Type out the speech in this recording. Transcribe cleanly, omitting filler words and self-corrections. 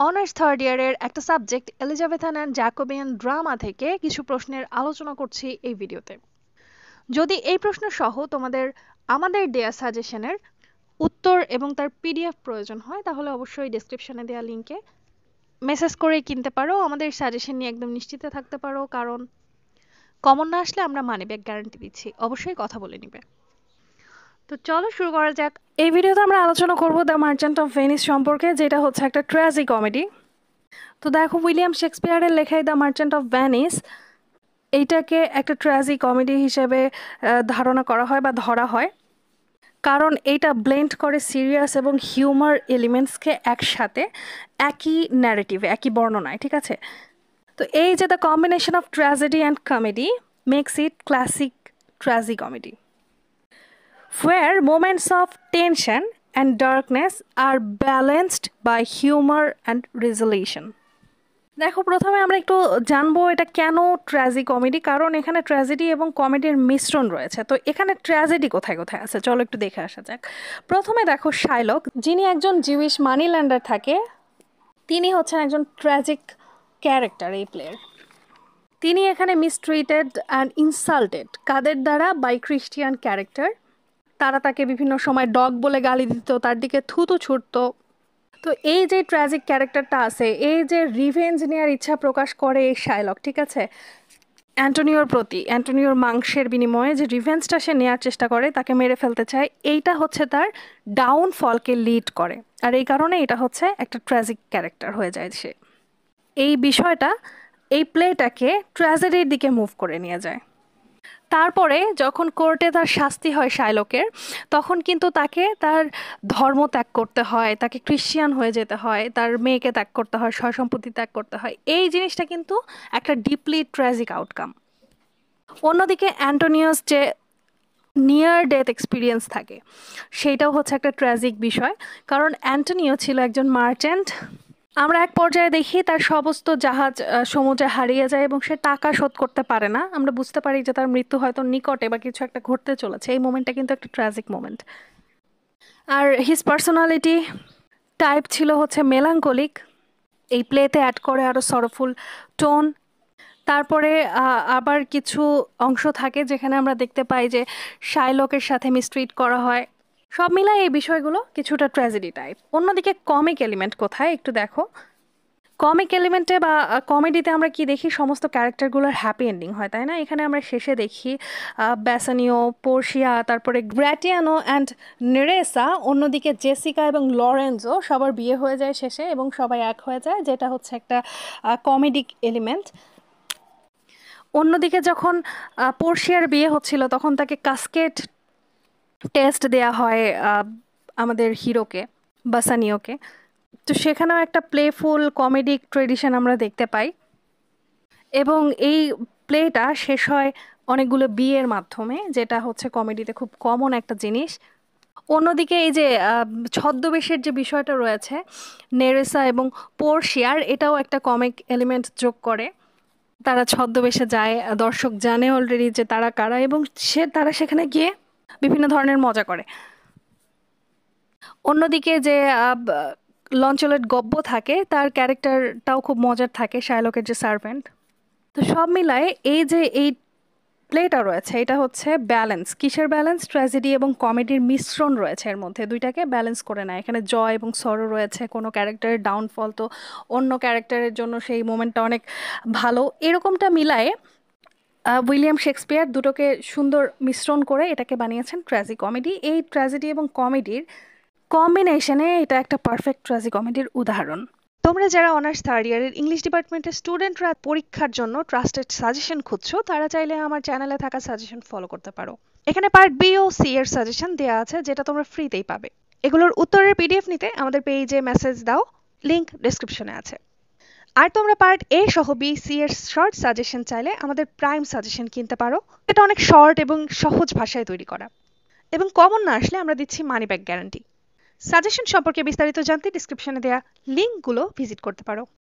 Honours third ইয়ারের একটা subject Elizabethan and Jacobian drama থেকে কিছু প্রশ্নের আলোচনা করছি এই ভিডিওতে। যদি এই প্রশ্ন সহ তোমাদের আমাদের দেয়া সাজেশনের উত্তর এবং তার পিডিএফ প্রয়োজন হয় তাহলে অবশ্যই ডেসক্রিপশনে দেওয়া লিঙ্কে মেসেজ করে কিনতে পারো। আমাদের সাজেশন নিয়ে একদম নিশ্চিত থাকতে পারো, কারণ কমন না আসলে আমরা মানি ব্যাক গ্যারান্টি দিচ্ছি, অবশ্যই কথা বলে নিবে। তো চলো শুরু করা যাক। এই ভিডিওতে আমরা আলোচনা করব দ্য মার্চেন্ট অফ ভেনিস সম্পর্কে, যেটা হচ্ছে একটা ট্র্যাজি কমেডি। তো দেখো, উইলিয়াম শেক্সপিয়ারের লেখায় দ্য মার্চেন্ট অফ ভেনিস এইটাকে একটা ট্র্যাজি কমেডি হিসেবে ধারণা করা হয় বা ধরা হয়, কারণ এইটা ব্লেন্ড করে সিরিয়াস এবং হিউমার এলিমেন্টসকে একসাথে একই ন্যারেটিভে, একই বর্ণনায়। ঠিক আছে, তো এই যে the combination of tragedy and comedy makes it classic tragicomedy, where moments of tension and darkness are balanced by humor and resolution. দেখো, প্রথমে আমরা একটু জানবো এটা কেন ট্র্যাজি কমেডি, কারণ এখানে ট্র্যাজেডি এবং কমেডির মিশ্রণ রয়েছে। তো এখানে ট্র্যাজেডি কোথায় কোথায় আছে চলো একটু দেখে আসা যাক। প্রথমে দেখো, শাইলক, যিনি একজন জিউইশ মানি ল্যান্ডার থাকে, তিনি হচ্ছেন একজন ট্র্যাজিক ক্যারেক্টার এই প্লেয়ার। তিনি এখানে মিসট্রিটেড অ্যান্ড ইনসাল্টেড কাদের দ্বারা? By Christian character. তারা তাকে বিভিন্ন সময় ডগ বলে গালি দিত, তার দিকে থুতু ছুটতো। তো এই যে ট্র্যাজিক ক্যারেক্টারটা আছে, এই যে রিভেঞ্জ নেওয়ার ইচ্ছা প্রকাশ করে এই শাইলক, ঠিক আছে, অ্যান্টোনিওর প্রতি, অ্যান্টোনিওর মাংসের বিনিময়ে যে রিভেঞ্জটা সে নেওয়ার চেষ্টা করে, তাকে মেরে ফেলতে চায়, এইটা হচ্ছে তার ডাউনফলকে লিড করে। আর এই কারণে এটা হচ্ছে একটা ট্র্যাজিক ক্যারেক্টার হয়ে যায় সে। এই বিষয়টা এই প্লেটাকে ট্র্যাজেডির দিকে মুভ করে নিয়ে যায়। তারপরে যখন কোর্টে তার শাস্তি হয় শাইলকের, তখন কিন্তু তাকে তার ধর্ম ত্যাগ করতে হয়, তাকে খ্রিস্টিয়ান হয়ে যেতে হয়, তার মেয়েকে ত্যাগ করতে হয়, সয় সম্পত্তি ত্যাগ করতে হয়। এই জিনিসটা কিন্তু একটা ডিপলি ট্র্যাজিক আউটকাম। অন্যদিকে অ্যান্টোনিয়াস যে নিয়ার ডেথ এক্সপিরিয়েন্স থাকে, সেইটাও হচ্ছে একটা ট্র্যাজিক বিষয়, কারণ অ্যান্টোনিও ছিল একজন মার্চেন্ট। আমরা এক পর্যায়ে দেখি তার সমস্ত জাহাজ সমুদ্রে হারিয়ে যায় এবং সে টাকা শোধ করতে পারে না। আমরা বুঝতে পারি যে তার মৃত্যু হয়তো নিকটে বা কিছু একটা ঘটতে চলেছে। এই মোমেন্টটা কিন্তু একটা ট্র্যাজিক মোমেন্ট। আর হিজ পার্সোনালিটি টাইপ ছিল হচ্ছে মেলাঙ্কলিক। এই প্লেতে অ্যাড করে আরও সরফুল টোন। তারপরে আবার কিছু অংশ থাকে যেখানে আমরা দেখতে পাই যে শাইলকের সাথে মিসট্রিট করা হয়। সব মিলাই এই বিষয়গুলো কিছুটা ট্র্যাজেডি টাইপ। অন্যদিকে কমিক এলিমেন্ট কোথায় একটু দেখো। কমিক এলিমেন্টে বা কমেডিতে আমরা কি দেখি? সমস্ত ক্যারেক্টারগুলোর হ্যাপি এন্ডিং হয়, তাই না? এখানে আমরা শেষে দেখি ব্যাসানিও, পোর্শিয়া, তারপরে গ্র্যাটিয়ানো অ্যান্ড নেরেসা, অন্যদিকে জেসিকা এবং লরেন্জো, সবার বিয়ে হয়ে যায় শেষে এবং সবাই এক হয়ে যায়, যেটা হচ্ছে একটা কমেডিক এলিমেন্ট। অন্যদিকে যখন পোর্শিয়ার বিয়ে হচ্ছিল তখন তাকে কাস্কেট টেস্ট দেয়া হয় আমাদের হিরোকে, বাসানিওকে। তো সেখানেও একটা প্লেফুল কমেডিক ট্রেডিশন আমরা দেখতে পাই এবং এই প্লেটা শেষ হয় অনেকগুলো বিয়ের মাধ্যমে, যেটা হচ্ছে কমেডিতে খুব কমন একটা জিনিস। অন্যদিকে এই যে ছদ্মবেশের যে বিষয়টা রয়েছে নেরেসা এবং পোর্শিয়ার, এটাও একটা কমিক এলিমেন্ট যোগ করে। তারা ছদ্মবেশে যায়, দর্শক জানে অলরেডি যে তারা কারা, এবং তারা সেখানে গিয়ে বিভিন্ন ধরনের মজা করে। অন্যদিকে যে লঞ্চলেট গব্য থাকে, তার ক্যারেক্টারটাও খুব মজার থাকে, শাইলকের যে সার্ভেন্ট। তো সব মিলায় এই যে এই প্লেটা রয়েছে, এটা হচ্ছে ব্যালেন্স। কিসের ব্যালেন্স? ট্র্যাজেডি এবং কমেডির মিশ্রণ রয়েছে এর মধ্যে, দুইটাকে ব্যালেন্স করে নেয়। এখানে জয় এবং সরো রয়েছে, কোনো ক্যারেক্টারের ডাউনফল তো অন্য ক্যারেক্টারের জন্য সেই মোমেন্টটা অনেক ভালো। এরকমটা মিলায়ে উইলিয়াম শেক্সপিয়ার দুটোকে সুন্দর মিশ্রণ করে এটাকে বানিয়েছেন ট্র্যাজি কমেডি। এই ট্র্যাজেডি এবং কমেডির কম্বিনেশনে এটা একটা পারফেক্ট ট্র্যাজি কমেডির উদাহরণ। তোমরা যারা অনার্স থার্ড ইয়ারের ইংলিশ ডিপার্টমেন্টের স্টুডেন্টরা পরীক্ষার জন্য ট্রাস্টেড সাজেশন খুঁজছো, তারা চাইলে আমার চ্যানেলে থাকা সাজেশন ফলো করতে পারো। এখানে পার্ট বি ও সি এর সাজেশন দেওয়া আছে, যেটা তোমরা ফ্রিতেই পাবে। এগুলোর উত্তরের পিডিএফ নিতে আমাদের পেজে মেসেজ দাও, লিংক ডেসক্রিপশনে আছে। আর তোমরা পার্ট এ সহ বি সি এর শর্ট সাজেশন চাইলে আমাদের প্রাইম সাজেশন কিনতে পারো। এটা অনেক শর্ট এবং সহজ ভাষায় তৈরি করা, এবং কমন না আসলে আমরা দিচ্ছি মানি ব্যাক গ্যারান্টি। সাজেশন সম্পর্কে বিস্তারিত জানতে ডেসক্রিপশনে দেওয়া লিঙ্কগুলো ভিজিট করতে পারো।